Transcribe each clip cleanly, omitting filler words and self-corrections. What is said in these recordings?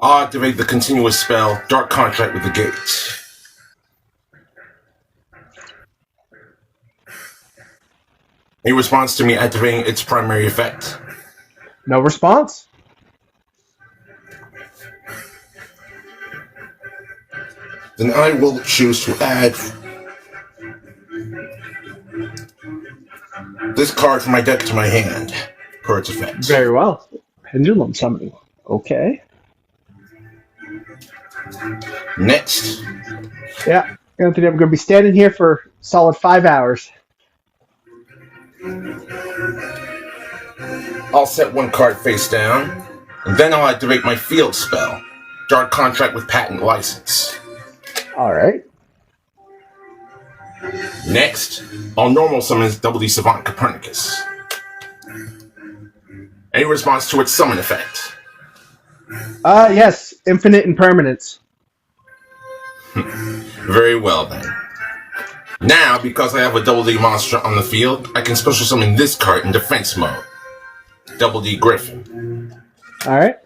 I'll activate the continuous spell, Dark Contract with the Gate. Any response to me activating its primary effect? No response? Then I will choose to add this card from my deck to my hand, per its effect. Very well. Pendulum summoning. Okay. Next. Yeah, Anthony, I'm going to be standing here for a solid 5 hours. I'll set one card face down, and then I'll activate my field spell, Dark Contract with Patent License. All right. Next, I'll normal summon Double D Savant Copernicus. Any response to its summon effect? Yes, infinite impermanence. Very well then. Now, because I have a Double D monster on the field, I can special summon this card in defense mode. Double D Griffin. All right.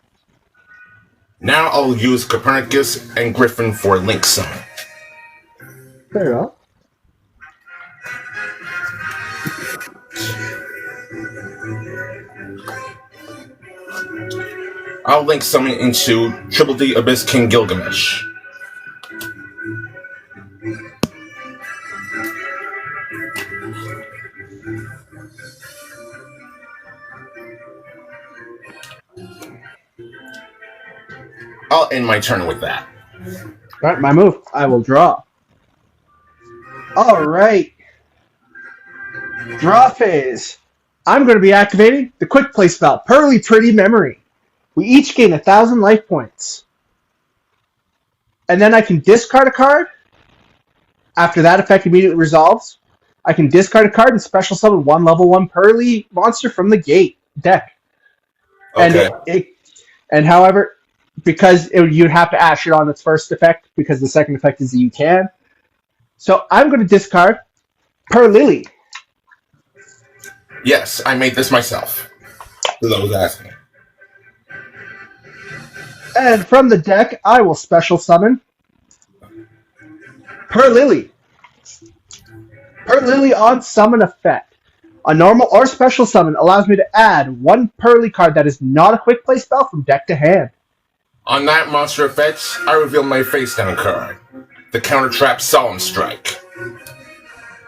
Now I'll use Copernicus and Griffin for a link summon. Very well. I'll link summon into Triple D Abyss King Gilgamesh. I'll end my turn with that. All right, my move. I will draw. All right. Draw phase. I'm going to be activating the quick play spell, Pearly Pretty Memory. We each gain 1,000 life points. And then I can discard a card. After that effect immediately resolves, I can discard a card and special summon one level 1 Pearly monster from the gate deck. Okay. And however, because you'd have to ash it on its first effect, because the second effect is that you can. So I'm going to discard Lily. Yes, I made this myself. Because I was asking. And from the deck, I will special summon Lily. Lily on summon effect. A normal or special summon allows me to add one Pearly card that is not a quick play spell from deck to hand. On that monster effect, I reveal my face down card, the Counter Trap Solemn Strike.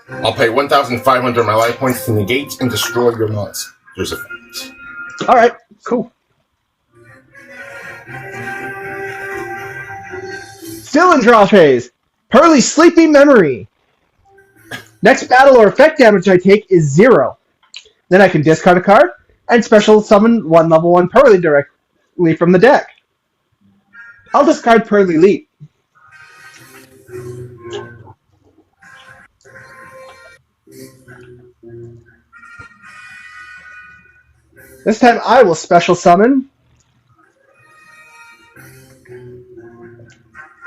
I'll pay 1,500 of my life points to negate and destroy your monster's effect. Alright, cool. Still in draw phase. Pearly Sleepy Memory. Next battle or effect damage I take is 0. Then I can discard a card and special summon one level 1 Pearly directly from the deck. I'll discard Pearly Leap. This time I will special summon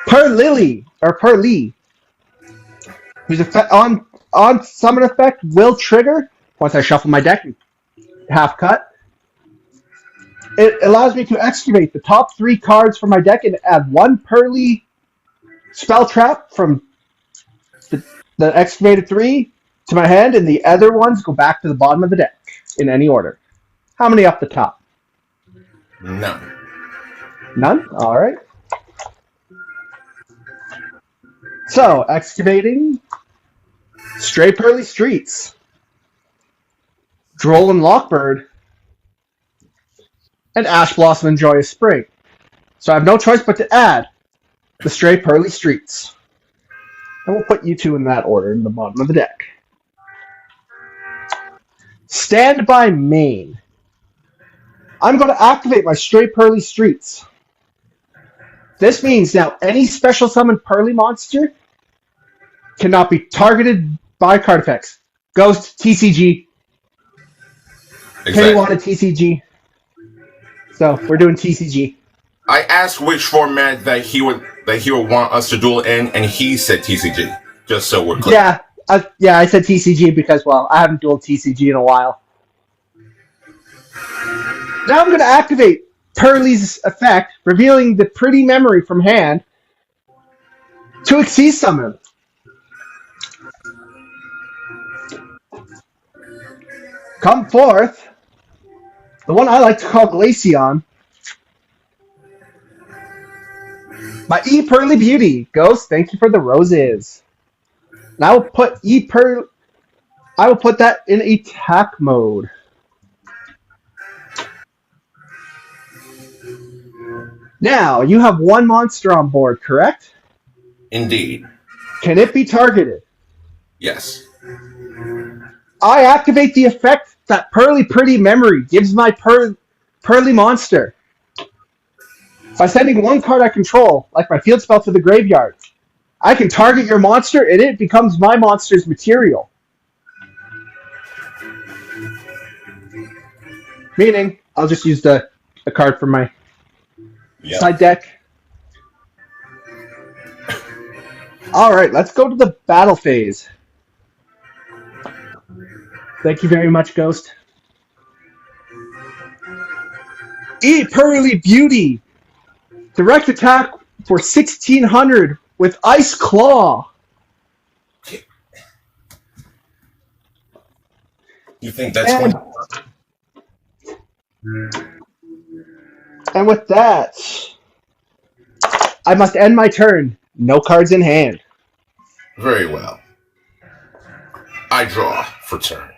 Pearly, whose effect on summon effect will trigger once I shuffle my deck half cut. It allows me to excavate the top 3 cards from my deck and add one Pearly spell trap from the excavated 3 to my hand, and the other ones go back to the bottom of the deck in any order. How many up the top? None. None? Alright. So, excavating Stray Pearly Streets, Droll and Lockbird, and Ash Blossom and Joyous Spring. So I have no choice but to add the Stray Pearly Streets. And we'll put you 2 in that order in the bottom of the deck. Standby Main. I'm going to activate my Stray Pearly Streets. This means now any special summoned Pearly monster cannot be targeted by card effects. Ghost, TCG. Exactly. Kenny wanted TCG. So we're doing TCG. I asked which format that he would want us to duel in, and he said TCG. Just so we're clear. Yeah, I said TCG because, well, I haven't dueled TCG in a while. Now I'm going to activate Pearly's effect, revealing the pretty memory from hand to exceed summon. Come forth, the one I like to call Glaceon, my E Pearly Beauty. Ghost, thank you for the roses. And I will put I will put that in attack mode. Now, you have one monster on board, correct? Indeed. Can it be targeted? Yes. I activate the effect that Pearly Pretty Memory gives my Pearly monster by sending one card I control, like my field spell, to the graveyard. I can target your monster, and it becomes my monster's material. Meaning, I'll just use the card from my side deck. Alright, let's go to the battle phase. Thank you very much, Ghost. E Pearly Beauty. Direct attack for 1600 with Ice Claw. You think that's going to... And with that, I must end my turn. No cards in hand. Very well. I draw for turn.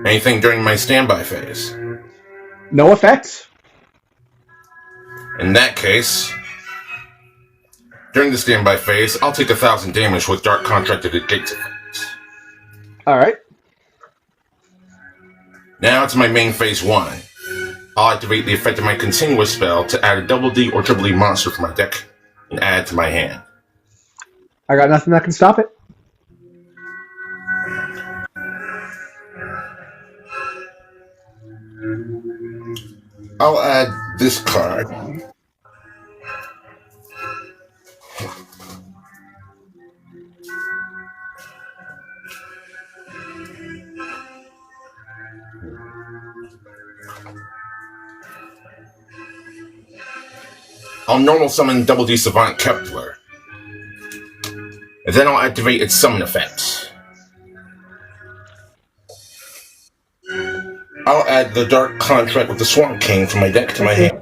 Anything during my standby phase? No effects. In that case, during the standby phase, I'll take 1,000 damage with Dark Contracted Gates effects. Alright. Now it's my main phase 1. I'll activate the effect of my continuous spell to add a double D or triple D monster from my deck and add it to my hand. I got nothing that can stop it. I'll add this card. I'll normal summon Double D Savant Kepler. And then I'll activate its summon effect. I'll add the Dark Contract with the Swamp King from my deck to my hand.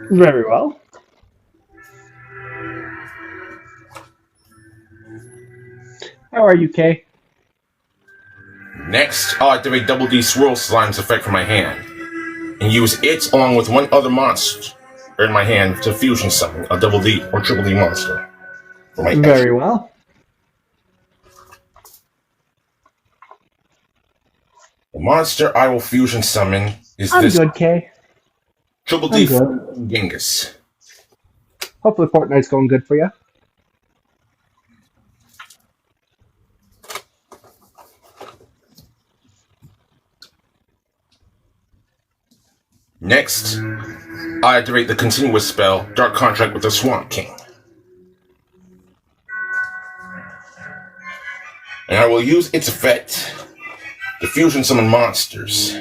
Very well. How are you, Kay? Next, I'll activate Double D Swirl Slime's effect from my hand, and use it along with one other monster in my hand to fusion summon a Double D or Triple D monster. For my Very well. The monster I will fusion summon is I'm this good, Kay. Triple D good. Genghis. Hopefully Fortnite's going good for you. Next, I activate the continuous spell, Dark Contract with the Swamp King. And I will use its effect to fusion summon monsters.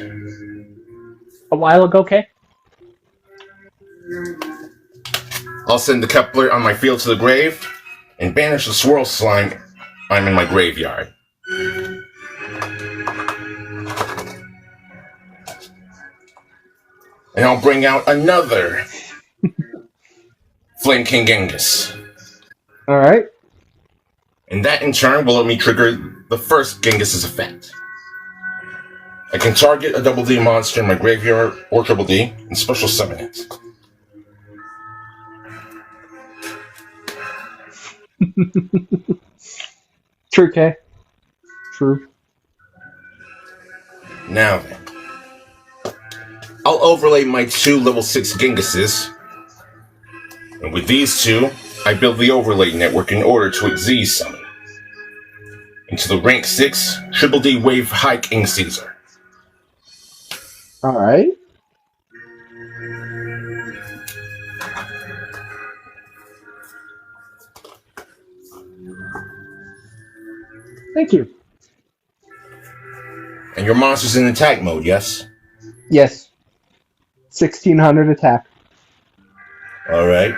A while ago, Kay? I'll send the Kepler on my field to the grave, and banish the Swirl Slime I'm in my graveyard. And I'll bring out another Flame King Genghis. Alright. And that in turn will let me trigger the first Genghis's effect. I can target a Double D monster in my graveyard or Triple D and special summon it. True, Kay. True. Now then. I'll overlay my 2 level 6 Genghises. And with these 2, I build the overlay network in order to Xyz summon. Into the rank 6 Triple D Wave High King Caesar. Alright. Thank you. And your monster's in attack mode, yes? Yes. 1600 attack. Alright.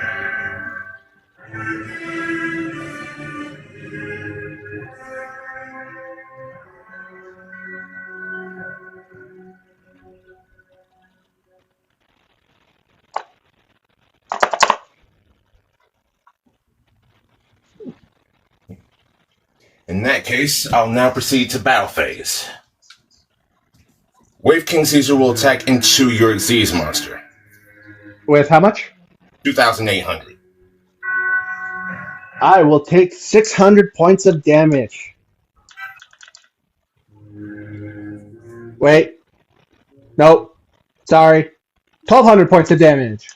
In that case, I'll now proceed to battle phase. Wave King Caesar will attack into your Xyz monster. With how much? 2,800. I will take 600 points of damage. Wait. Nope. Sorry. 1,200 points of damage.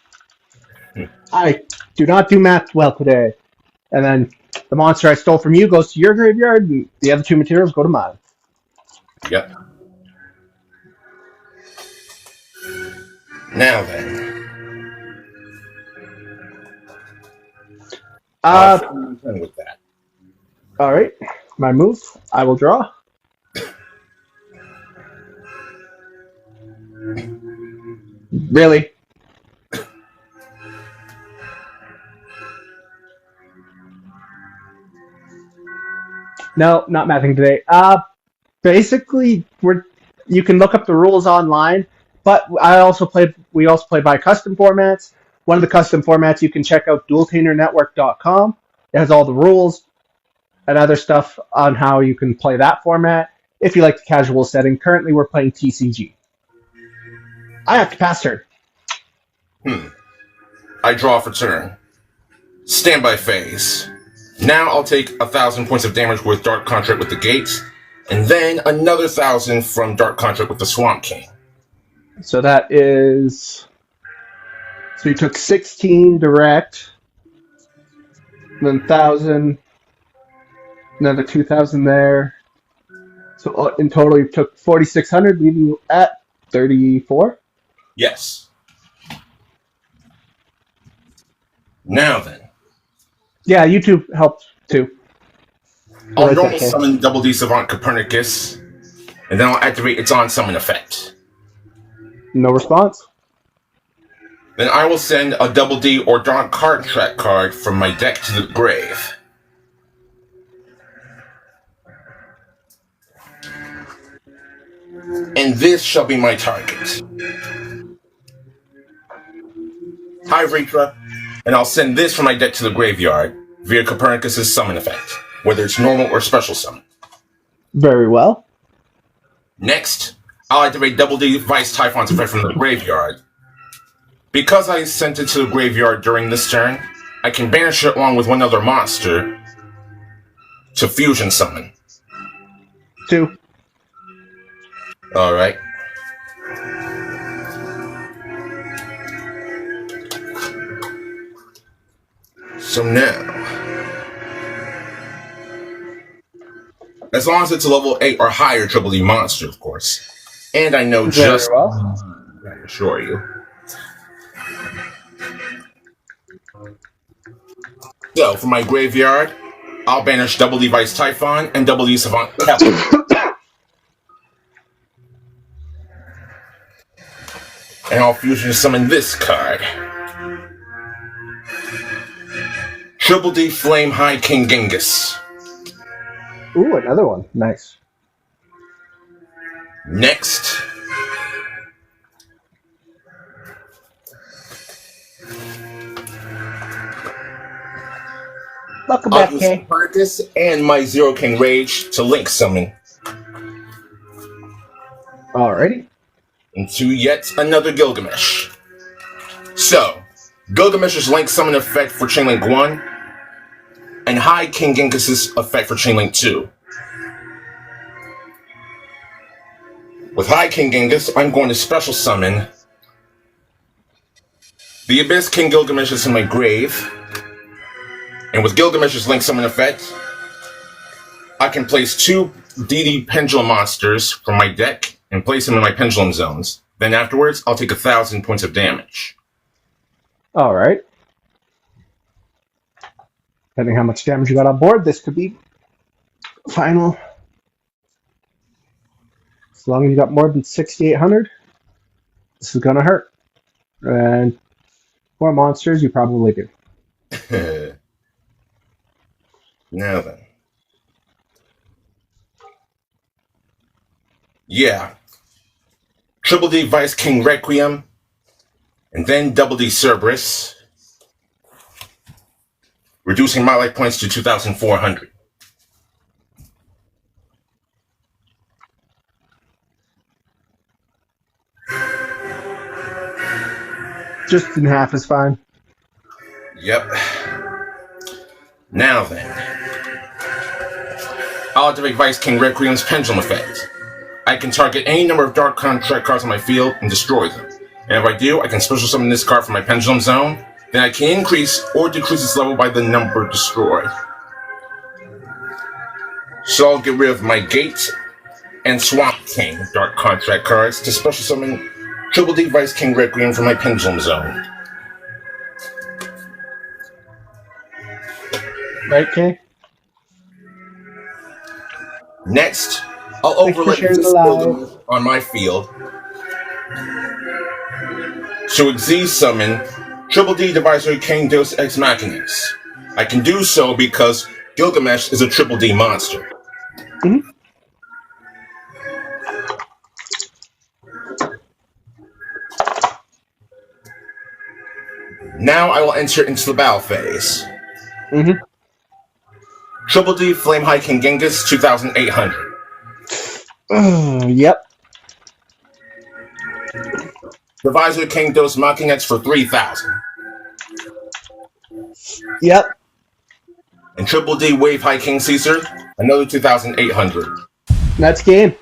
I do not do math well today. And then the monster I stole from you goes to your graveyard, and the other 2 materials go to mine. Yep. Now then. With that. Alright. My move. I will draw. Really? No, not mathing today. Basically, you can look up the rules online, but we also play by custom formats. One of the custom formats you can check out dueltainernetwork.com. It has all the rules and other stuff on how you can play that format. If you like the casual setting, currently we're playing TCG. I have to pass turn. I draw for turn. Standby phase. Now I'll take 1,000 points of damage with Dark Contract with the Gates, and then another 1,000 from Dark Contract with the Swamp King. So that is... So you took 16 direct, then 1,000, another 2,000 there. So in total you took 4,600, leaving you at 34? Yes. Now then. Yeah, YouTube helps too. I'll normal summon Double D Savant Copernicus, and then I'll activate its on summon effect. No response? Then I will send a Double D or Dark Contract card from my deck to the grave. And this shall be my target. Hi, Ritra. And I'll send this from my deck to the graveyard via Copernicus' summon effect, whether it's normal or special summon. Very well. Next, I'll activate Double D Vice Typhon's effect from the graveyard. Because I sent it to the graveyard during this turn, I can banish it along with one other monster to fusion summon. 2. Alright. So now, as long as it's a level 8 or higher Triple D monster, of course. And I know just... well. I assure you. So, for my graveyard, I'll banish Double D Vice Typhon and Double D Savant Kepler. And I'll fusion summon this card. Triple D Flame High King Genghis. Ooh, another one. Nice. Next, Welcome I'll back, use Kay. Copernicus and my Zero King Rage to link summon Alrighty. into yet another Gilgamesh. So, Gilgamesh's link summon effect for Chainlink 1, and High King Genghis' effect for Chainlink 2. With High King Genghis, I'm going to special summon the Abyss King Gilgamesh is in my grave, and with Gilgamesh's link summon effect, I can place 2 DD Pendulum monsters from my deck and place them in my Pendulum zones. Then afterwards, I'll take 1,000 points of damage. Alright. Depending how much damage you got on board, this could be final. As long as you got more than 6,800, this is gonna hurt. And for monsters, you probably do. Now then. Yeah. Triple D Vice King Requiem, and then Double D Cerberus, reducing my life points to 2,400. Just in half is fine. Yep. Now then. I'll activate Vice King Requiem's Pendulum Effect. I can target any number of Dark Contract cards on my field and destroy them. And if I do, I can special summon this card from my Pendulum Zone. Then I can increase or decrease its level by the number destroyed. So I'll get rid of my Gate and Swamp King Dark Contract cards to special summon Triple D Vice King Requiem from my Pendulum Zone. Right, Kay? Next, I'll overlay this building on my field to Xyz summon Triple D Divisor King Deus Ex Machinas. I can do so because Gilgamesh is a Triple D monster. Mm-hmm. Now I will enter into the battle phase. Mm-hmm. Triple D Flame High King Genghis, 2,800. Yep. Divisor King Deus Machinas for 3,000. Yep. And Triple D Wave High King Caesar, another 2,800. That's game.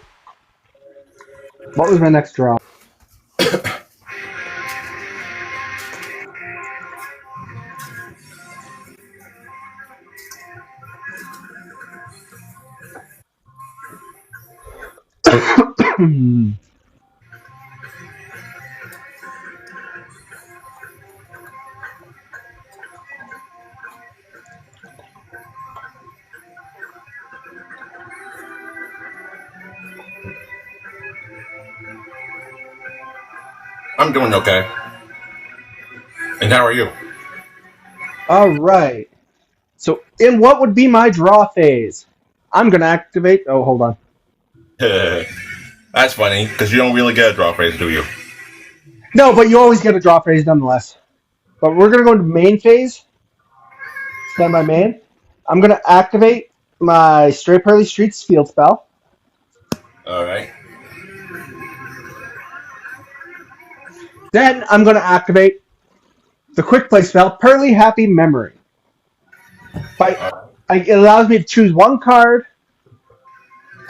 What was my next draw? I'm doing okay. And how are you? All right. So, in what would be my draw phase? I'm going to activate... Oh, hold on. That's funny, because you don't really get a draw phase, do you? No, but you always get a draw phase nonetheless. But we're going to go into main phase. Stand by main. I'm going to activate my Stray Pearly Streets field spell. Alright. Then I'm going to activate the quick play spell, Pearly Happy Memory. It allows me to choose one card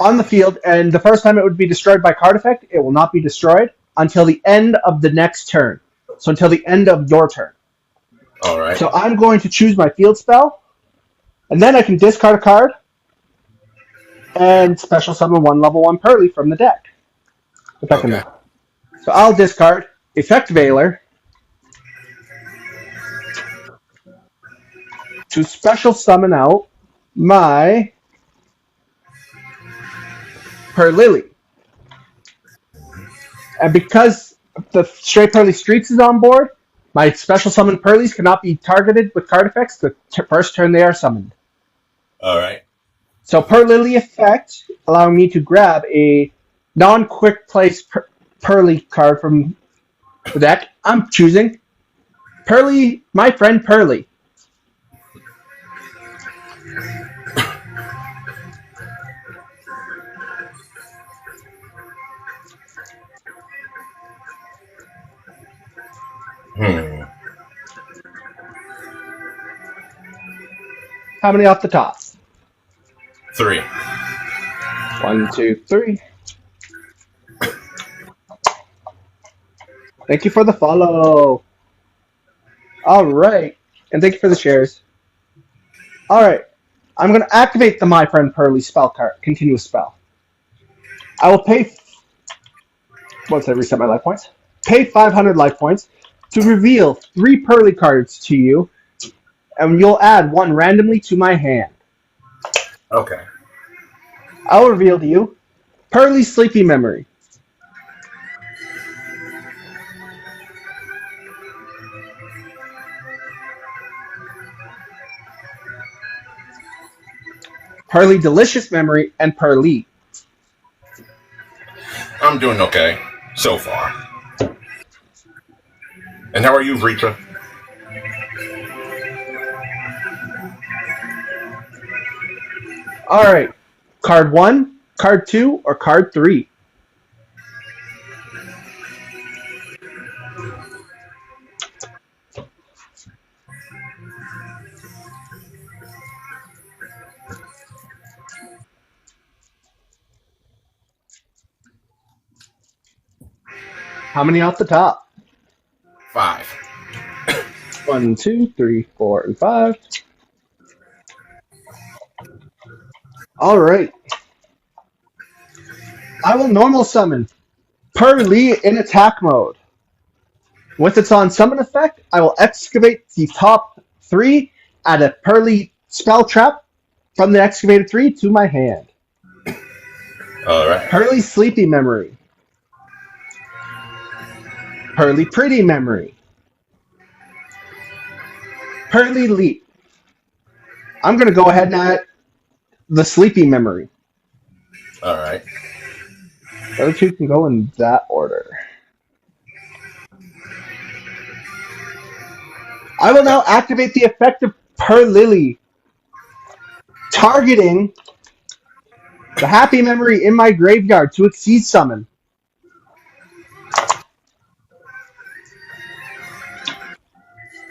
on the field, and the first time it would be destroyed by card effect, it will not be destroyed until the end of the next turn. So until the end of your turn. Alright. So I'm going to choose my field spell, and then I can discard a card and special summon one level 1 Pearly from the deck. Okay. So I'll discard Effect Veiler to special summon out my Pearlily. And because the Stray Pearly Streets is on board, my special summon Pearlies cannot be targeted with card effects the first turn they are summoned. Alright. So Pearlily effect, allowing me to grab a non-quick place Pearly card from the deck. I'm choosing Pearly, my friend Pearly. How many off the top? 3. 1, 2, 3. Thank you for the follow. All right. And thank you for the shares. All right. I'm going to activate the My Friend Pearly spell card, continuous spell. I will pay, once I reset my life points, pay 500 life points to reveal 3 Pearly cards to you, and you'll add 1 randomly to my hand. Okay. I'll reveal to you Pearly Sleepy Memory. Pearly Delicious Memory, and Pearly. I'm doing okay so far. And how are you, Ritra? Alright. Card 1, Card 2, or Card 3? How many off the top? 5. 1, 2, 3, 4, and 5. Alright. I will normal summon Pearly in attack mode. With its on summon effect, I will excavate the top 3, add a Pearly spell trap from the excavated 3 to my hand. Alright. Pearly Sleepy Memory. Pearly Pretty Memory. Pearly Leap. I'm going to go ahead and add the Sleepy Memory. Alright. The other two can go in that order. I will now activate the effect of Pearlily, targeting the happy memory in my graveyard to exceed summon.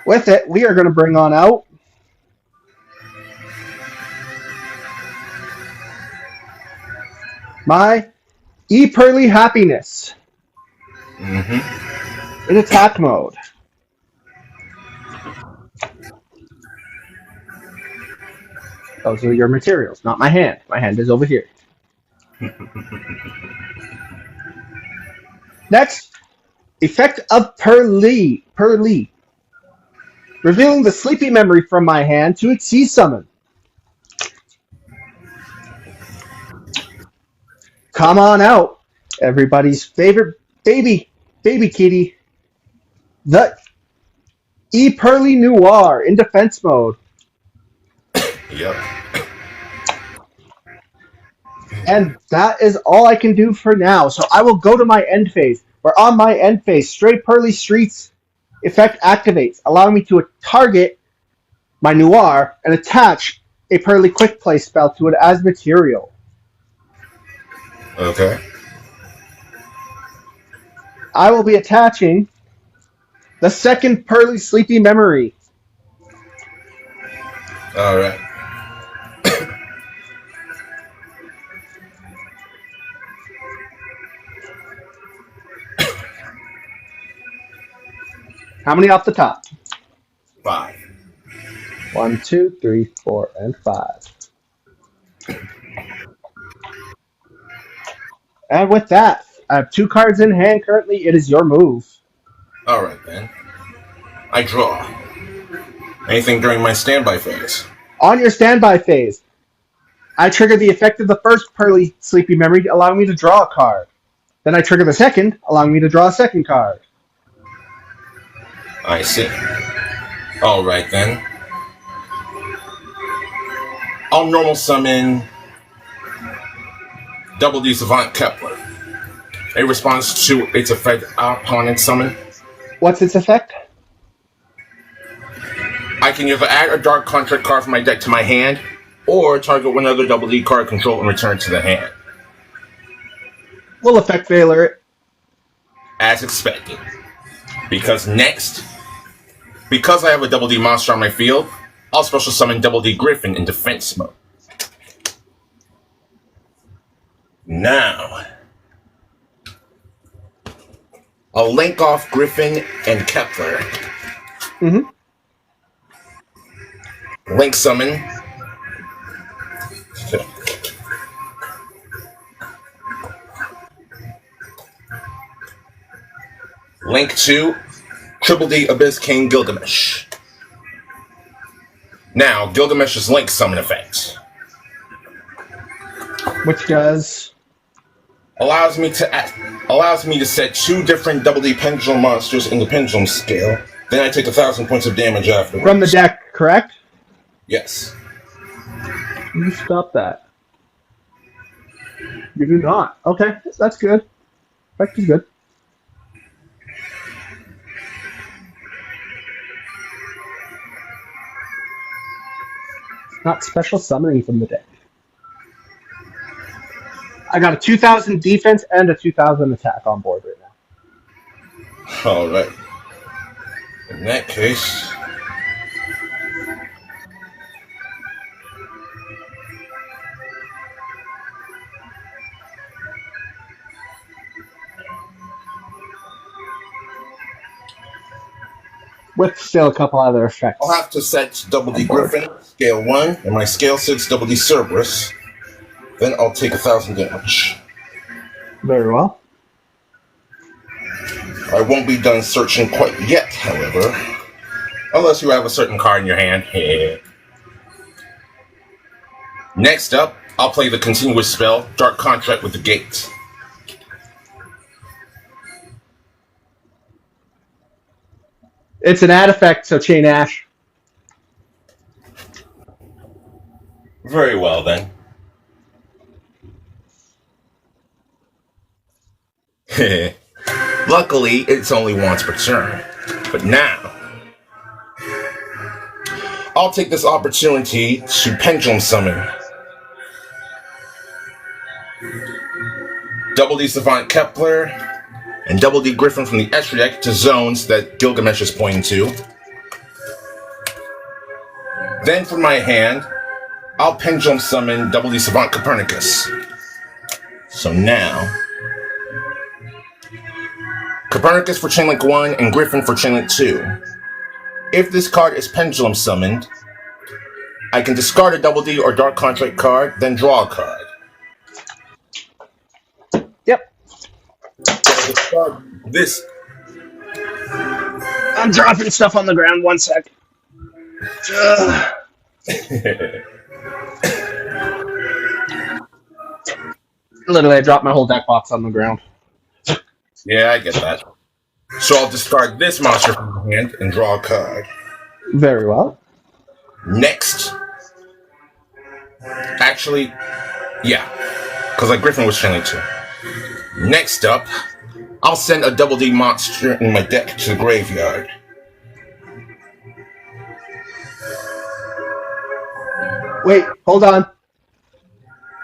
With it, we are going to bring on out my E-Pearly Happiness in attack mode. Those are your materials, not my hand. My hand is over here. Next, effect of Pearly. Revealing the sleepy memory from my hand to exceed summon. Come on out, everybody's favorite baby kitty. The E-Pearly Noir in defense mode. Yep. And that is all I can do for now. So I will go to my end phase. Where on my end phase, Stray Pearly Streets effect activates, allowing me to target my Noir and attach a Pearly Quick Play spell to it as material. Okay. I will be attaching the second Pearly Sleepy Memory. Alright. How many off the top? 5. 1, 2, 3, 4, and 5. And with that, I have 2 cards in hand currently. It is your move. Alright then. I draw. Anything during my standby phase? On your standby phase, I trigger the effect of the first Pearly Sleepy Memory, allowing me to draw a card. Then I trigger the second, allowing me to draw a second card. I see. Alright then. I'll normal summon Double D Savant Kepler. A response to its effect upon its summon. What's its effect? I can either add a Dark Contract card from my deck to my hand, or target one other Double D card control and return it to the hand. Will effect failure it. As expected. Because I have a Double D monster on my field, I'll special summon Double D Griffin in defense mode. Now, I'll link off Griffin and Kepler. Link summon. Link to Triple D Abyss King Gilgamesh. Now, Gilgamesh's link summon effect. Which does allows me to set 2 different Double D pendulum monsters in the pendulum scale. Then I take 1,000 points of damage afterwards. From the deck, correct? Yes. You stop that. You do not. Okay, that's good. Effect is good. Not special summoning from the deck. I got a 2,000 defense and a 2,000 attack on board right now. Alright. In that case... with still a couple other effects. I'll have to set Double D Griffin, scale 1, and my scale 6 Double D Cerberus. Then I'll take 1,000 damage. Very well. I won't be done searching quite yet, however. Unless you have a certain card in your hand. Next up, I'll play the continuous spell, Dark Contract with the Gate. It's an add effect, so chain Ash. Very well, then. Luckily, it's only once per turn. But now, I'll take this opportunity to Pendulum Summon Double D Savant Kepler and Double D Griffin from the extra deck to zones that Gilgamesh is pointing to. Then from my hand, I'll Pendulum Summon Double D Savant Copernicus. So now, Copernicus for Chainlink 1 and Griffin for Chainlink 2. If this card is Pendulum Summoned, I can discard a Double D or Dark Contract card, then draw a card. Yep. This. I'm dropping stuff on the ground. 1 sec. Literally, I dropped my whole deck box on the ground. Yeah, I get that. So I'll discard this monster from my hand and draw a card. Very well. Next. Actually, yeah. Because like Griffin was Chainlink 2. Next up, I'll send a Double D monster in my deck to the graveyard. Wait, hold on.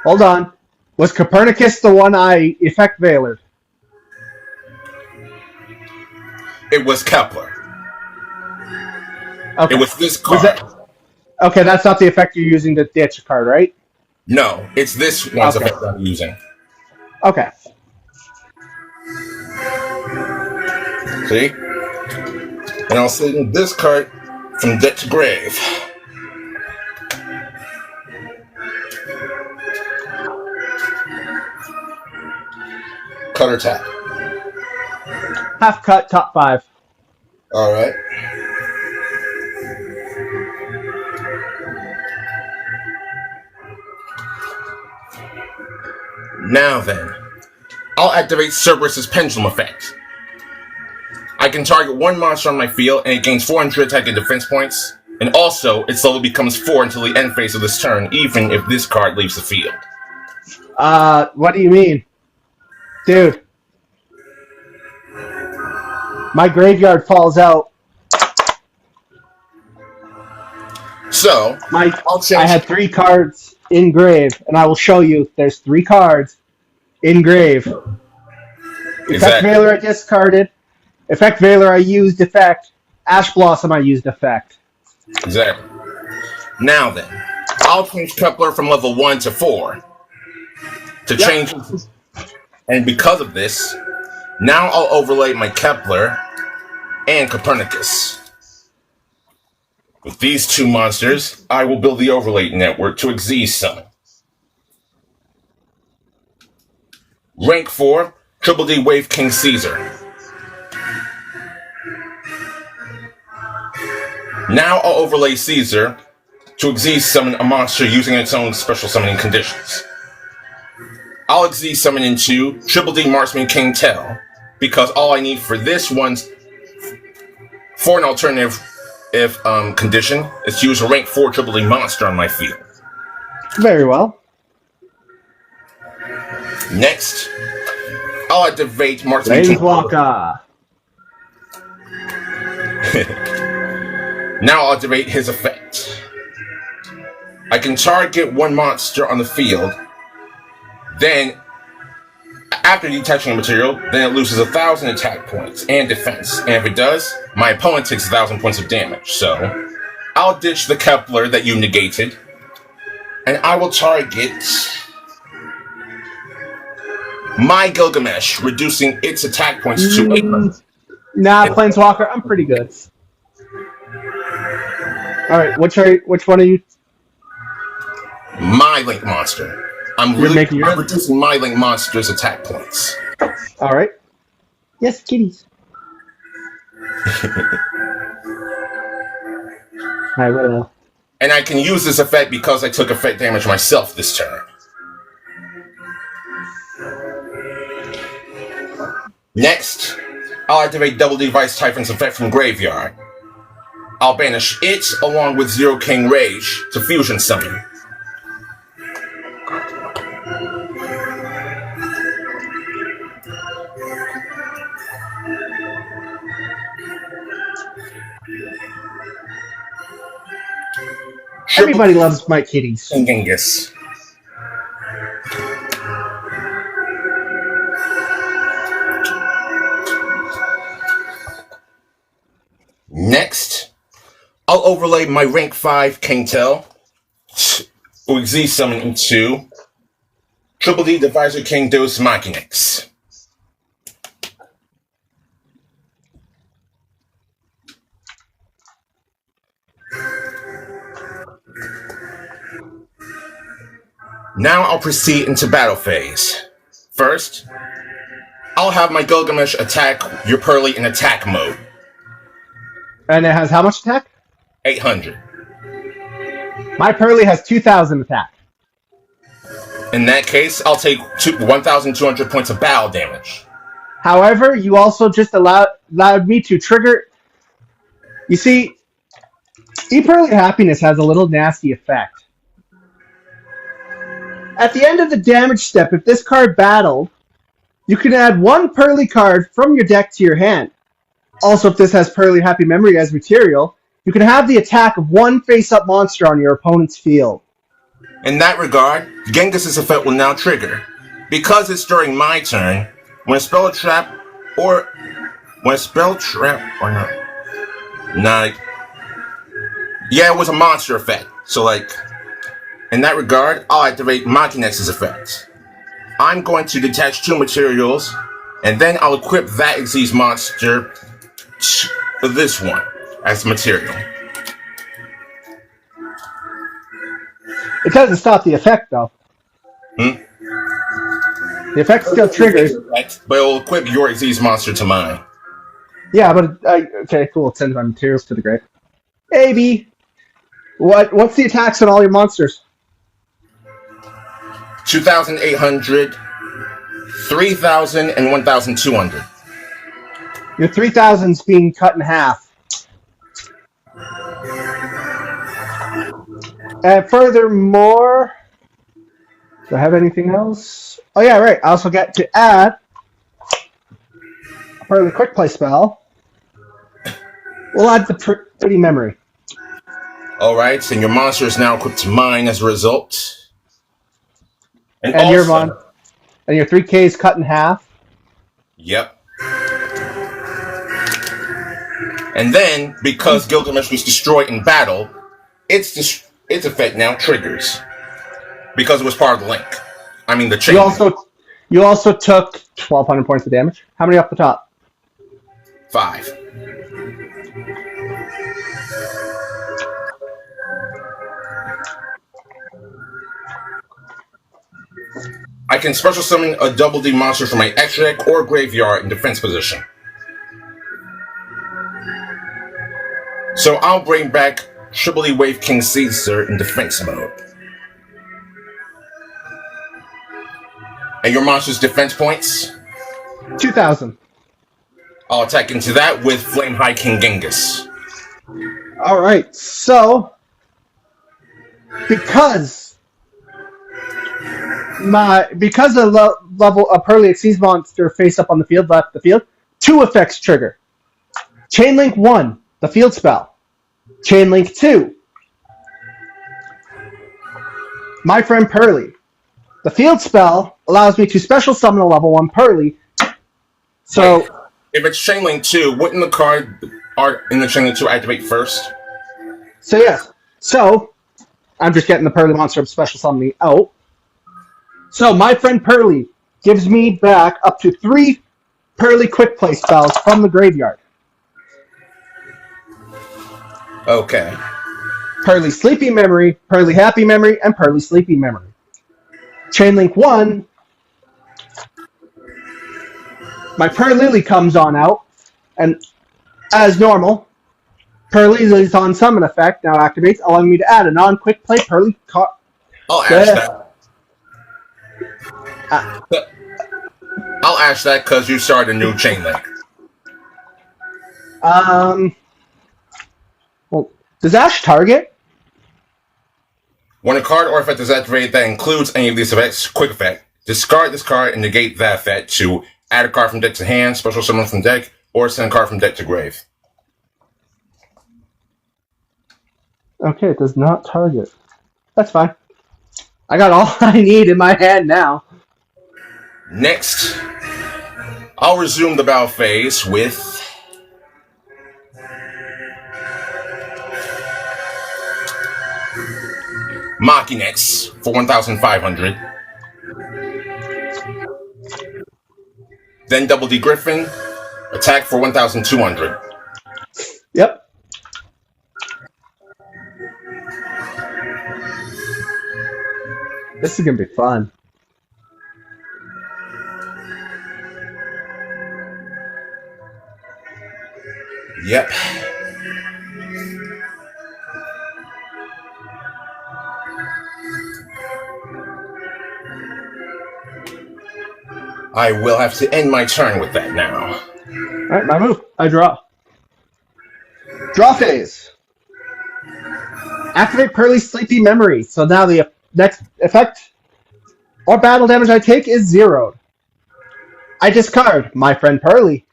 Hold on. Was Copernicus the one I effect Veilered? It was Kepler. Okay. It was this card. Okay, that's not the effect you're using to ditch a card, right? No, it's this one's effect I'm using. Okay. See? And I'll send this card from deck to grave. Cut or tap. Half cut, top 5. Alright. Now then, I'll activate Cerberus' Pendulum effect. I can target one monster on my field and it gains 400 attack and defense points. And also, it slowly becomes 4 until the end phase of this turn, even if this card leaves the field. What do you mean? Dude. My graveyard falls out. So, I had 3 cards in grave, and I will show you there's 3 cards in grave. Effect Veiler I discarded. Effect Veiler I used effect. Ash Blossom I used effect. Exactly. Now then, I'll change Kepler from level 1 to 4. To change. And because of this, now I'll overlay my Kepler and Copernicus. With these 2 monsters, I will build the overlay network to Xyz summon. Rank 4, Triple D Wave King Caesar. Now I'll overlay Caesar to Xyz summon a monster using its own special summoning conditions. I'll XZ summon into Triple D Marksman King Tell, because all I need for this one's for an alternative condition is to use a rank 4 Triple D monster on my field. Very well. Next, I'll activate Marksman Planeswalker. Now I'll activate his effect. I can target one monster on the field, then after detaching a material, then it loses 1,000 attack points and defense. And if it does, my opponent takes 1,000 points of damage. So I'll ditch the Kepler that you negated, and I will target my Gilgamesh, reducing its attack points to 800. Nah, Planeswalker, I'm pretty good. Alright, which one are you? My Link monster. I'm reducing my Link monster's attack points. Alright. Yes, kitties. Alright, what else? And I can use this effect because I took effect damage myself this turn. Next, I'll activate Double Device Typhon's effect from Graveyard. I'll banish it along with Zero King Rage to fusion summon. Everybody loves my kitties. And Genghis. Next, I'll overlay my rank 5 King Tell, XZ summon into Triple D Divisor King Dos Machinix. Now I'll proceed into battle phase. First, I'll have my Gilgamesh attack your Pearly in attack mode. And it has how much attack? 800. My Pearly has 2,000 attack. In that case, I'll take 1,200 points of battle damage. However, you also just allowed me to trigger... You see, E-Pearly Happiness has a little nasty effect. At the end of the damage step, if this card battled, you can add one Pearly card from your deck to your hand. Also, if this has Pearly Happy Memory as material, you can have the attack of one face-up monster on your opponent's field. In that regard, Genghis' effect will now trigger. Because it's during my turn, when a spell trap or not. Nah. Yeah, it was a monster effect. So, in that regard, I'll activate Machinex's effect. I'm going to detach 2 materials, and then I'll equip that XZ's monster to this one as material. It doesn't stop the effect, though. The effect still triggers. But it'll equip your XZ's monster to mine. Yeah, but... okay, cool. It sends my materials to the grave. Hey, B! What's the attacks on all your monsters? 2,800, 3,000, and 1,200. Your 3,000's being cut in half. And furthermore, do I have anything else? Oh yeah, right. I also get to add a Pearly Quick Play spell. We'll add the Pretty Memory. Alright, and your monster is now equipped to mine as a result. And your 3K is cut in half. Yep. And then, because Gilgamesh was destroyed in battle, its effect now triggers. Because it was part of the link. I mean, the chain. You also took 1,200 points of damage. How many off the top? 5. I can special summon a Double D monster from my extra deck or graveyard in defense position. So I'll bring back Triple D Wave King Caesar in defense mode. And your monster's defense points? 2,000. I'll attack into that with Flame High King Genghis. All right. So, because the level of Pearly Exceeds monster face up on the field left the field, 2 effects trigger. Chain Link 1, the field spell. Chain Link 2, My Friend Pearly. The field spell allows me to special summon a level 1 Pearly. So, wait, if it's Chain Link 2, wouldn't the card art in the Chain Link 2 activate first? So yes. So, I'm just getting the Pearly monster of special summoning out. So, My Friend Pearly gives me back up to 3 Pearly quick play spells from the graveyard. Okay. Pearly Sleepy Memory, Pearly Happy Memory, and Pearly Sleepy Memory. Chain Link 1, my Pearlily comes on out, and as normal, Pearlily's on summon effect now activates, allowing me to add a non-quick play Pearly card. I'll ash that. I'll ash that because you started a new Chain Link. Well, does Ash target? When a card or effect is activated that includes any of these effects, quick effect, discard this card and negate that effect to add a card from deck to hand, special summon from deck, or send a card from deck to grave. Okay, it does not target. That's fine. I got all I need in my hand now. Next, I'll resume the battle phase with Machinex for 1,500. Then Double D Griffin, attack for 1,200. Yep. This is going to be fun. Yep. I will have to end my turn with that now. Alright, my move. I draw. Draw phase. Activate Pearly Sleepy Memory. So now the next effect or battle damage I take is zeroed. I discard My Friend Pearly.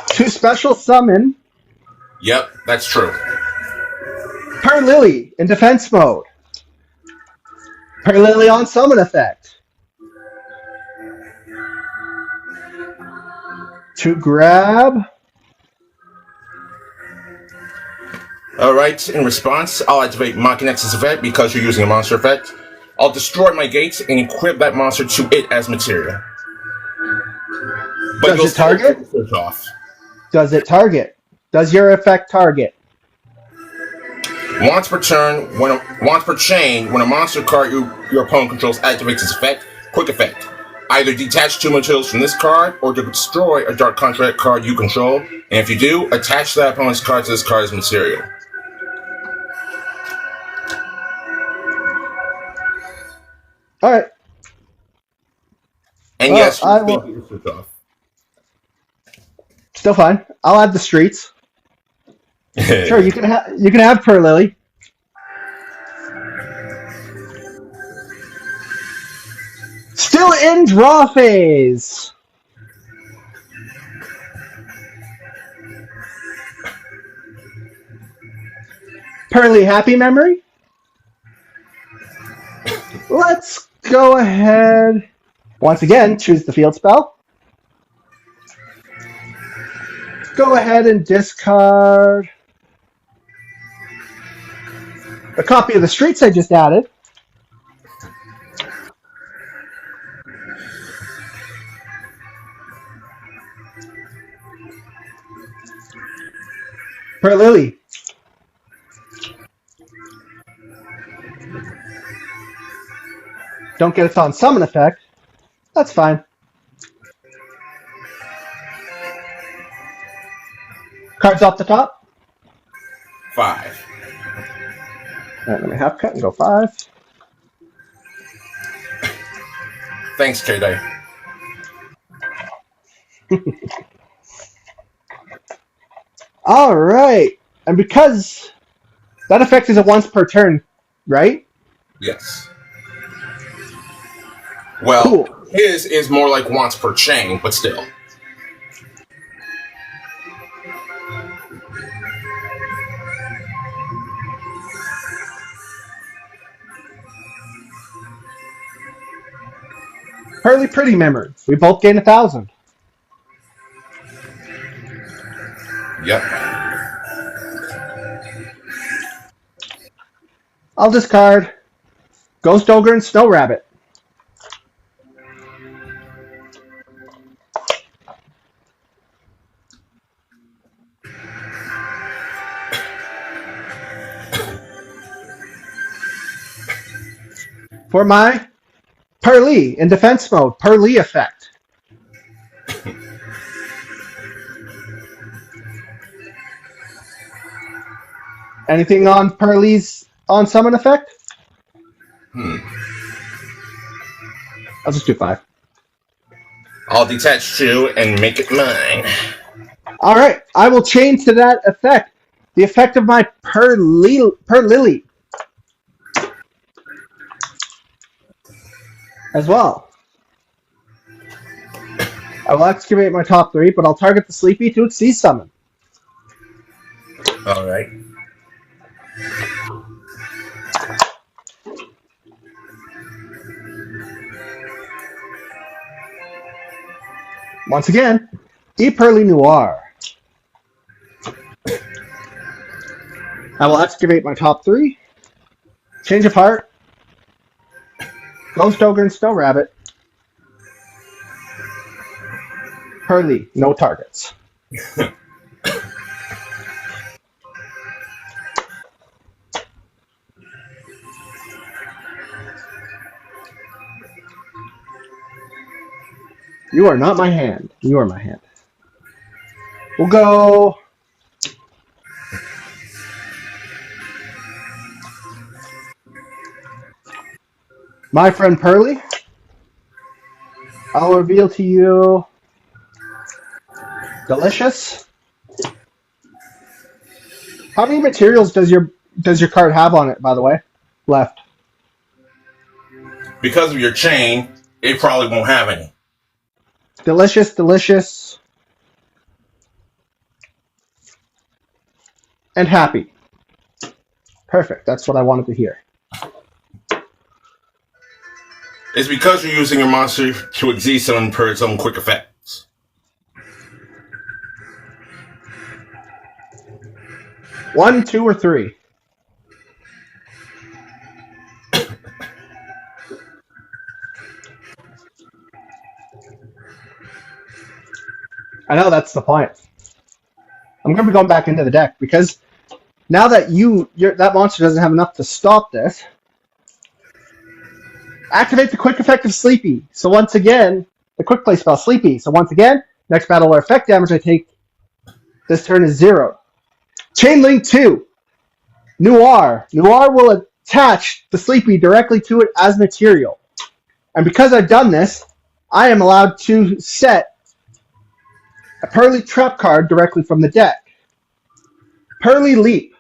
2 special summon Yep, that's true. Pearlily in defense mode. Pearlily on summon effect. To grab. Alright, in response, I'll activate Machinex's effect because you're using a monster effect. I'll destroy my gate and equip that monster to it as material. But Does it target? Off. Does it target? Does your effect target? Once per turn, once per chain, when a monster card your opponent controls activates its effect, quick effect. Either detach 2 materials from this card, or destroy a Dark Contract card you control, and if you do, attach that opponent's card to this card as material. Alright. And Well, yes, I you will- can get your switch off. Still fine. I'll add the streets. Sure, you can have Pearlily. Still in draw phase. Pearly Happy Memory. Let's go ahead. Once again, choose the field spell. Go ahead and discard a copy of the streets I just added. Pearlily. Don't get its on summon effect. That's fine. Cards off the top. 5. Alright, let me half cut and go 5. Thanks, K-Day. All right, and because that effect is a once per turn, right? Yes. Well, Cool. his is more like once per chain, but still. Hurley Pretty memory. We both gain 1,000. Yep. I'll discard Ghost Ogre and Snow Rabbit. For my Pearly in defense mode, Pearly effect. Anything on Pearly's on summon effect? I'll just do 5. I'll detach 2 and make it mine. All right, I will change to that effect. The effect of my Perlily as well. I will excavate my top 3, but I'll target the Sleepy to Exceed Summon. All right. Once again, Pearly Noir. I will excavate my top 3. Change of Heart. Ghost Ogre and Snow Rabbit. Pearly, no targets. You are not my hand. You are my hand. We'll go... My friend Pearly. I'll reveal to you... Delicious. How many materials does your card have on it, by the way? Left. Because of your chain, it probably won't have any. Delicious, delicious. And happy. Perfect. That's what I wanted to hear. It's because you're using your monster to exceed summon per its own quick effects. One, 2, or 3. I know that's the point. I'm going to be going back into the deck because now that that monster doesn't have enough to stop this, activate the quick effect of Sleepy. So once again, the quick play spell Sleepy. So once again, next battle or effect damage I take this turn is 0. Chain Link 2. Noir. Noir will attach the Sleepy directly to it as material. And because I've done this, I am allowed to set a Pearly Trap card directly from the deck. Pearly Leap.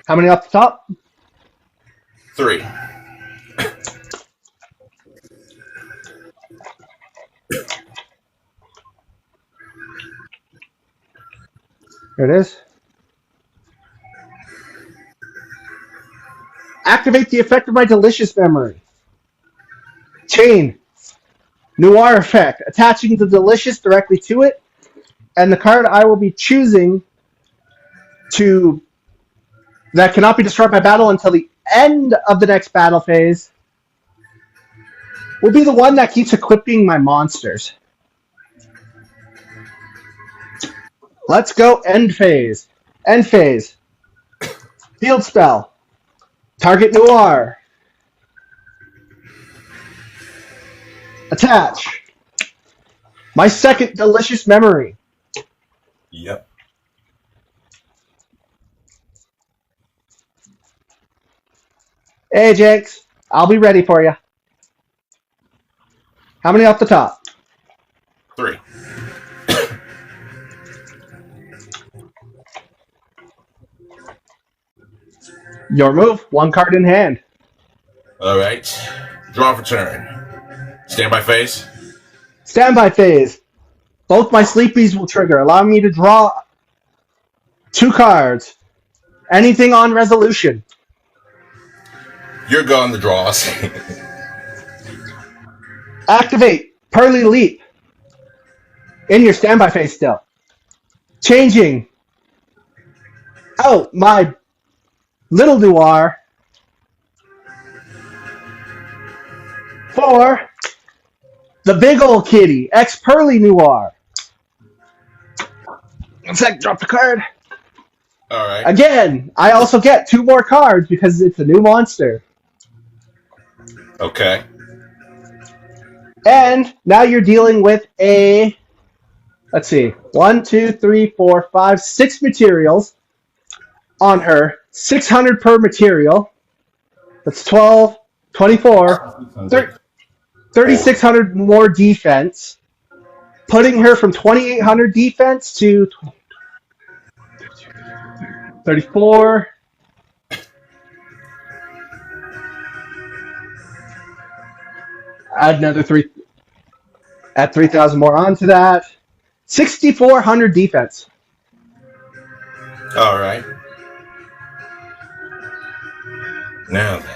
How many off the top? 3. There it is. Activate the effect of my Delicious Memory. Chain. Noir effect. Attaching the Delicious directly to it. And the card I will be choosing that cannot be destroyed by battle until the end of the next battle phase will be the one that keeps equipping my monsters. Let's go end phase. End phase. Field spell. Target Noir. Attach. My second delicious memory. Yep. Hey, Jenks. I'll be ready for you. How many off the top? 3. Your move. One card in hand. All right. Draw for turn. Standby phase. Standby phase. Both my sleepies will trigger, allowing me to draw 2 cards. Anything on resolution. You're going to draws. Activate Pearly Leap. In your standby phase still. Changing out my Little Noir for the big old kitty, X Pearly Noir. 1 sec, drop the card. All right. Again, I also get 2 more cards because it's a new monster. Okay. And now you're dealing with a, let's see, 1, 2, 3, 4, 5, 6 materials on her. 600 per material. That's 12, 24, 3,600 more defense. Putting her from 2,800 defense to 34. Add another 3. Add 3,000 more onto that. 6,400 defense. All right. Now then.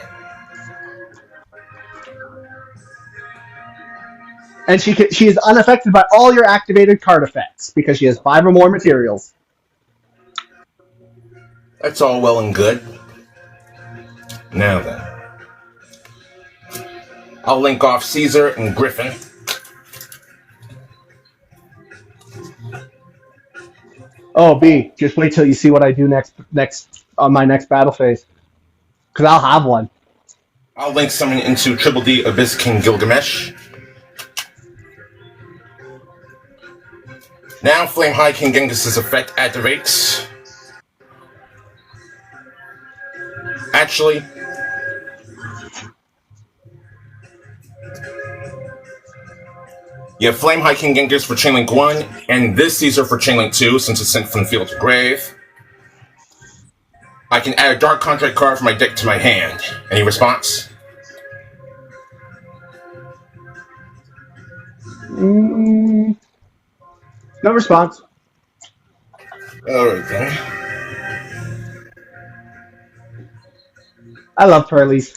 And she is unaffected by all your activated card effects because she has 5 or more materials. That's all well and good. Now then. I'll link off Caesar and Griffin. Oh, B, just wait till you see what I do next on my next battle phase. Because I'll have one. I'll link someone into Triple D Abyss King Gilgamesh. Now Flame High King Genghis' effect activates. Actually, you have Flame High King Genghis for Chainlink 1, and this Caesar for Chainlink 2, since it's sent from field to grave. I can add a Dark Contract card from my deck to my hand. Any response? No response. Alright then. I love Pearlies.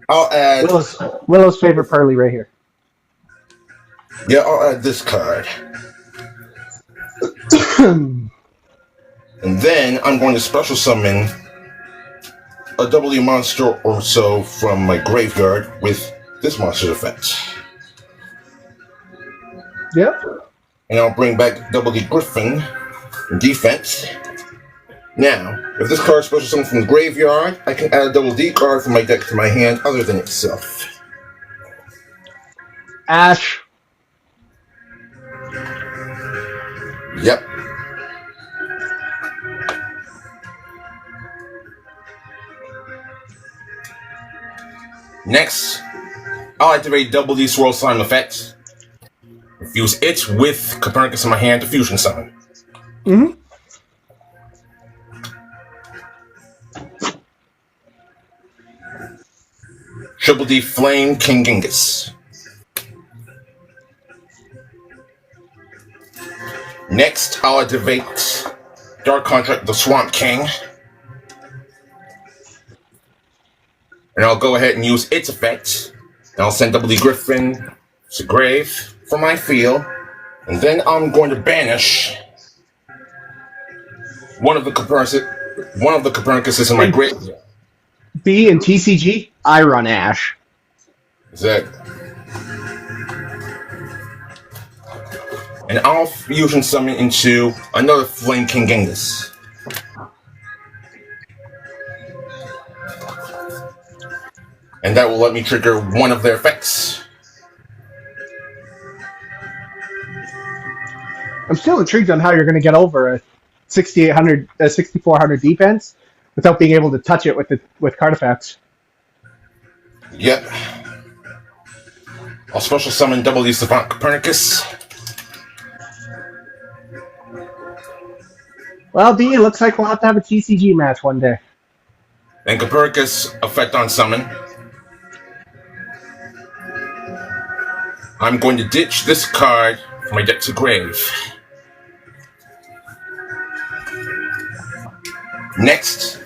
I'll add... Willow's favorite Pearly right here. Yeah, I'll add this card. And then I'm going to special summon a W monster or so from my graveyard with this monster's effect. Yep. And I'll bring back Double D Griffin in defense. Now, if this card is special summoned from the graveyard, I can add a Double D card from my deck to my hand other than itself. Ash. Yep. Next, I'll activate Double D Swirl Slime effect. Fuse it with Copernicus in my hand to fusion summon. Mm-hmm. Triple D Flame King Genghis. Next, I'll activate Dark Contract the Swamp King. And I'll go ahead and use its effect. And I'll send Double D Griffin to grave for my field. And then I'm going to banish one of the Copernicuses in my graveyard. B and TCG, I run Ash. Exactly. And I'll fusion summon into another Flame King Genghis. And that will let me trigger one of their effects. I'm still intrigued on how you're going to get over a 6400 defense without being able to touch it with card effects. Yep. I'll special summon W Savant Copernicus. Well, B, it looks like we'll have to have a TCG match one day. And Copernicus, effect on summon. I'm going to ditch this card from my deck to grave. Next.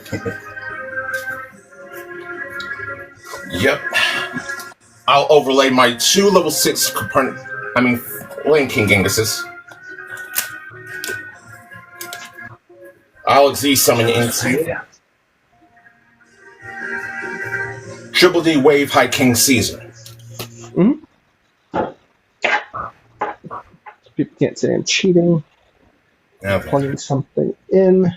Yep. I'll overlay my 2 level 6 Flame King Gengises. I'll Z summon into Triple D Wave High King Caesar. Mm-hmm. People can't say I'm cheating. Okay. Plugging something in.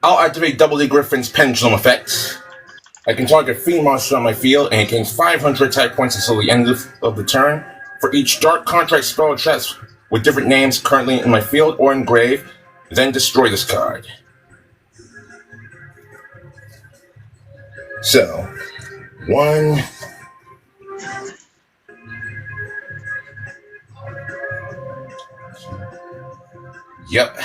I'll activate Double D Griffin's Pendulum effect. I can target a fiend monster on my field, and it gains 500 attack points until the end of the turn. For each dark contract spell or traps with different names currently in my field or in grave, then destroy this card. So, 1. Yep.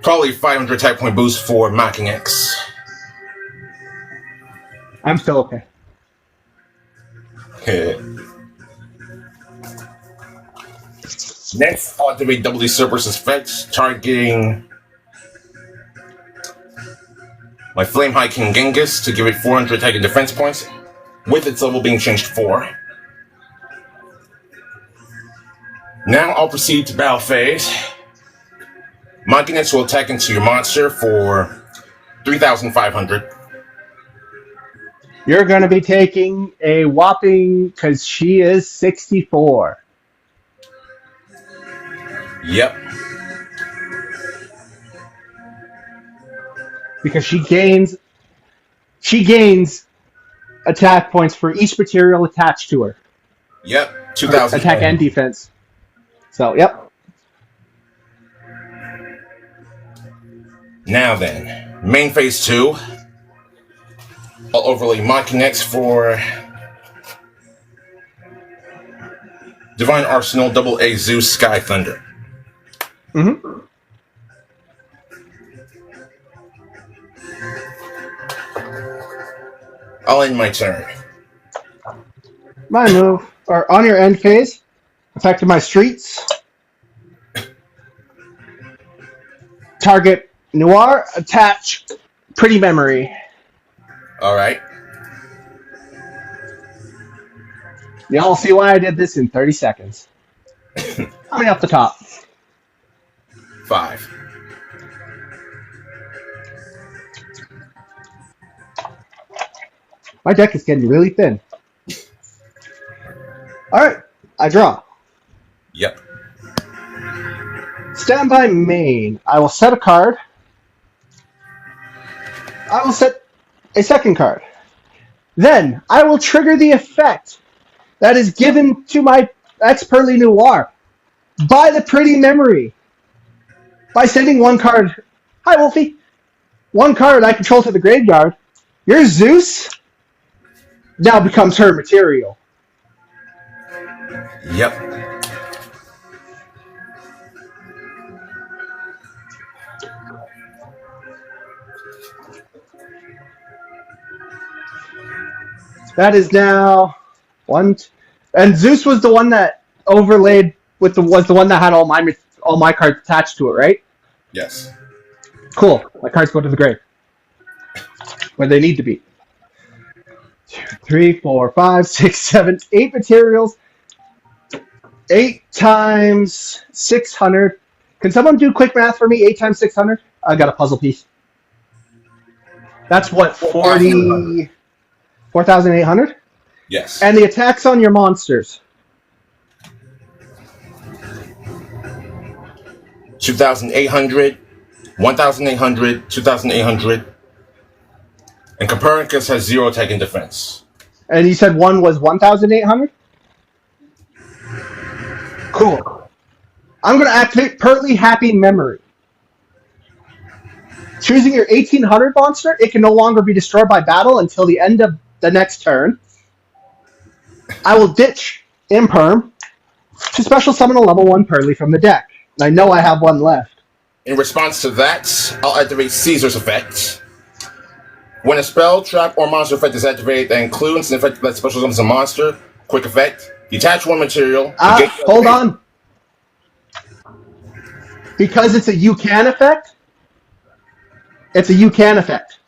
Probably 500 attack point boost for Mocking X. I'm still okay. Next, I'll activate Double D Cerberus' effect, targeting my Flame High King Genghis to give it 400 attack and defense points, with its level being changed to 4. Now I'll proceed to battle phase. Mocking X will attack into your monster for 3,500. You're going to be taking a whopping, because she is 64. Yep. Because she gains attack points for each material attached to her. Yep. 2,000. Attack and defense. So, yep. Now then, main phase 2. I'll overlay Mocking X for Divine Arsenal Double A Zeus Sky Thunder. Mm-hmm. I'll end my turn. My move, or on your end phase, affected my streets. Target Noir, attach Pretty Memory. Alright. Y'all see why I did this in 30 seconds. How many off the top? 5. My deck is getting really thin. Alright, I draw. Yep. Standby main. I will set a card. I will set a second card. Then I will trigger the effect that is given to my Ex-Pearly Noir by the Pretty Memory. By sending one card. Hi, Wolfie. One card I control to the graveyard. Your Zeus now becomes her material. Yep. That is now one, and Zeus was the one that overlaid with was the one that had all my cards attached to it, right? Yes. Cool. My cards go to the grave where they need to be. 2, 3, 4, 5, 6, 7, 8 materials. 8 times 600. Can someone do quick math for me? 8 times 600. I got a puzzle piece. That's what 4,800. Yes. And the attacks on your monsters. 2,800, 1,800, 2,800. And Copernicus has 0 attack and defense. And you said one was 1,800? Cool. I'm going to activate Pearly Happy Memory. Choosing your 1,800 monster, it can no longer be destroyed by battle until the end of the next turn. I will ditch Imperm to special summon a level 1 Pearly from the deck. And I know I have one left. In response to that, I'll activate Caesar's effect. When a spell, trap, or monster effect is activated that includes an effect that special summons a monster, quick effect, detach one material. Hold on. Because it's a you can effect, it's a you can effect.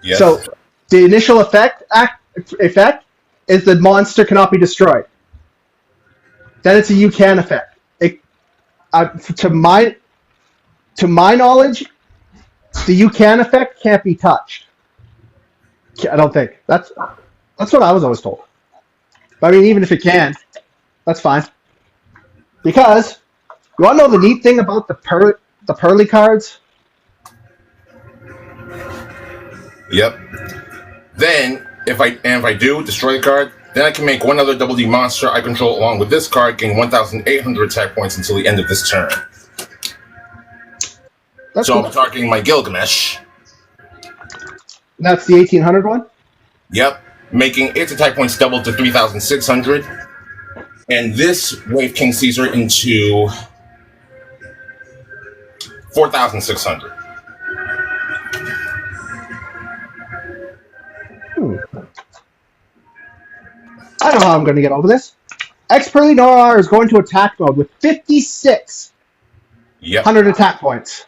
Yes. So the initial effect is the monster cannot be destroyed. Then it's a you can effect. To my knowledge, the you can effect can't be touched. I don't think. That's what I was always told. But I mean, even if it can, that's fine. Because you want to know the neat thing about the Pearly cards? Yep. Then, if I do destroy the card, then I can make one other double D monster I control along with this card, gain 1,800 attack points until the end of this turn. So cool. I'm targeting my Gilgamesh. That's the 1,800 one? Yep. Making its attack points double to 3,600. And this Wave King Caesar into 4,600. I know how I'm going to get over this. X-Pearly Noir is going to attack mode with 5,600 attack points.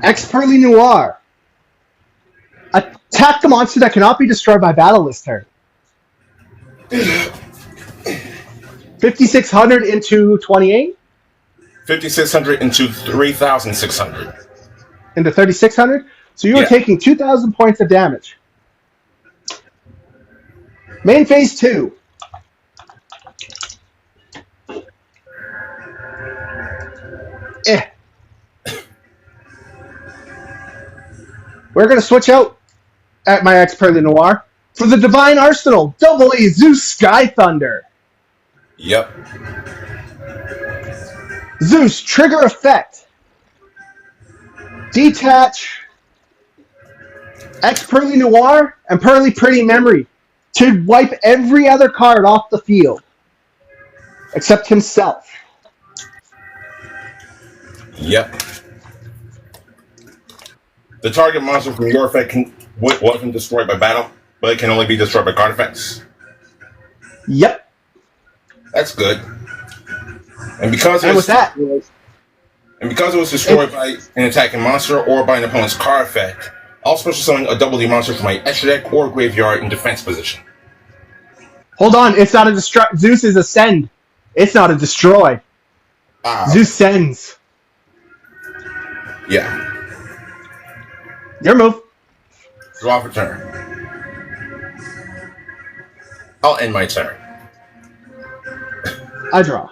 X-Pearly Noir. Attack the monster that cannot be destroyed by battle this turn. 5,600 into 28? 5,600 into 3,600. Into 3,600? So you are taking 2,000 points of damage. Main phase 2. We're going to switch out at my X-Pearly Noir for the Divine Arsenal, Double A Zeus Sky Thunder. Yep. Zeus, trigger effect. Detach X-Pearly Noir and Pearly Pretty Memory to wipe every other card off the field except himself. Yep. The target monster from your effect wasn't destroyed by battle, but it can only be destroyed by card effects. Yep. That's good. And because it was destroyed by an attacking monster or by an opponent's card effect, I'll special summon a double D monster from my extra deck or graveyard in defense position. Hold on, it's not a destroy. Zeus is a send. It's not a destroy. Zeus sends. Yeah. Your move. Draw for turn. I'll end my turn. I draw.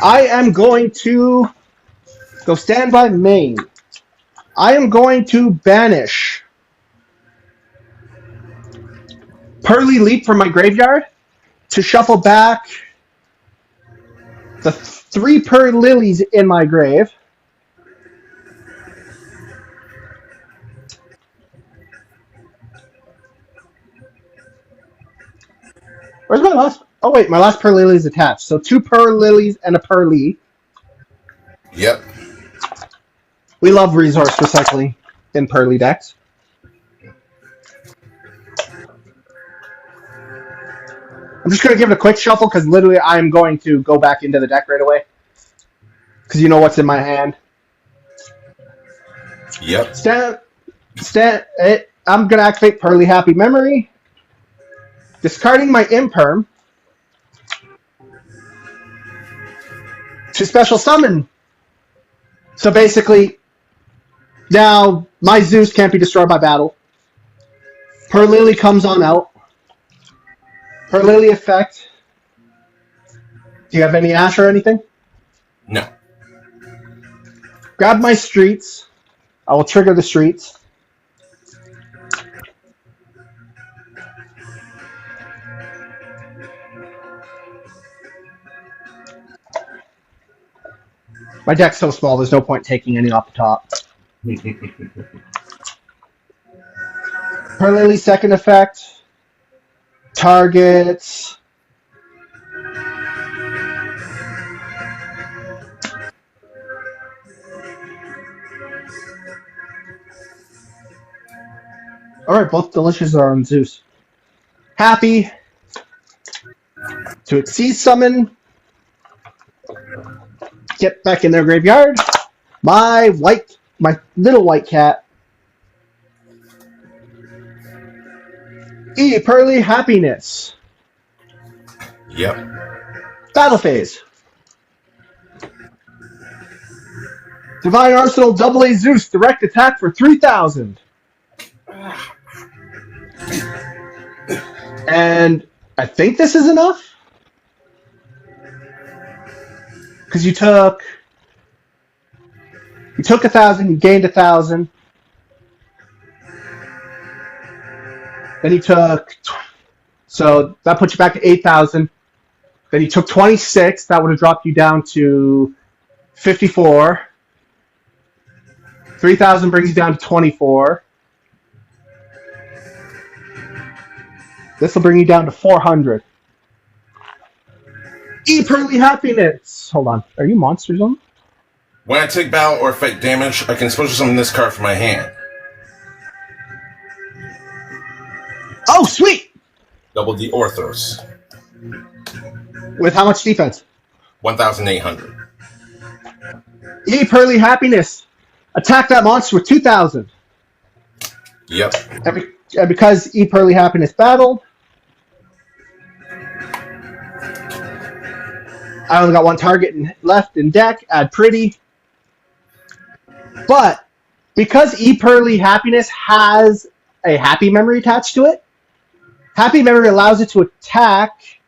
I am going to go stand by main. I am going to banish Pearly Leap from my graveyard to shuffle back the 3 Pearl Lilies in my grave. Where's my last? Oh wait, my last Pearl Lily is attached. So 2 Pearl Lilies and a Pearly. Yep. We love resource recycling in Pearly decks. I'm just going to give it a quick shuffle because literally I'm going to go back into the deck right away. Because you know what's in my hand. Yep. I'm going to activate Pearly Happy Memory. Discarding my Imperm to special summon. So basically, Now, my Zeus can't be destroyed by battle. Per Lily comes on out. Per Lily effect. Do you have any Ash or anything? No. Grab my streets. I will trigger the streets. My deck's so small, there's no point taking any off the top. Per Lily's second effect targets. Alright, both Delicious are on Zeus. Happy to exceed summon. Get back in their graveyard. My little white cat. Pearly Happiness. Yep. Battle phase. Divine Arsenal AA Zeus direct attack for 3,000. And I think this is enough. Because you took 1,000, you gained 1,000. Then you took, so that puts you back to 8,000. Then you took 26, that would have dropped you down to 54. 3,000 brings you down to 24. This will bring you down to 400. Pearly Happiness. Hold on. Are you Monster Zone? When I take battle or effect damage, I can special summon this card from my hand. Oh, sweet! Double the Orthros. With how much defense? 1,800. Pearly Happiness. Attack that monster with 2,000. Yep. And because Pearly Happiness battled, I only got one target left in deck. Add Pretty. But because Pearly Happiness has a Happy Memory attached to it, Happy Memory allows it to attack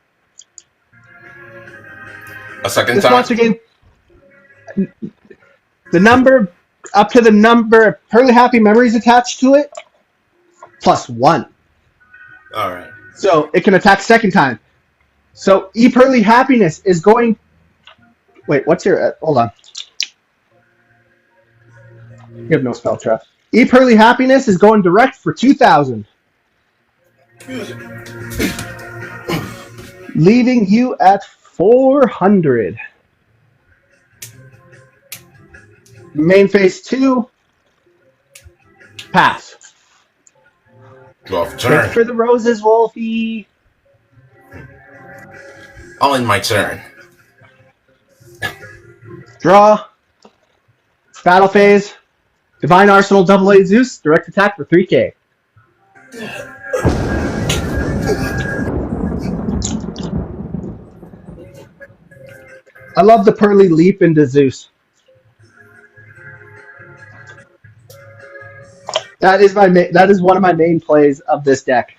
A second this time? monster game. The number, up to the number of Pearly Happy Memories attached to it, +1. Alright. So So it can attack second time. So Pearly Happiness is going. Wait, what's your? Hold on. You have no spell trap. Pearly Happiness is going direct for 2,000, leaving you at 400. Main phase 2. Pass. draw for Look turn. for the roses, Wolfie. I'll end my turn. Draw. Battle phase. Divine Arsenal AA Zeus. Direct attack for 3K. I love the Pearly Leap into Zeus. That is one of my main plays of this deck.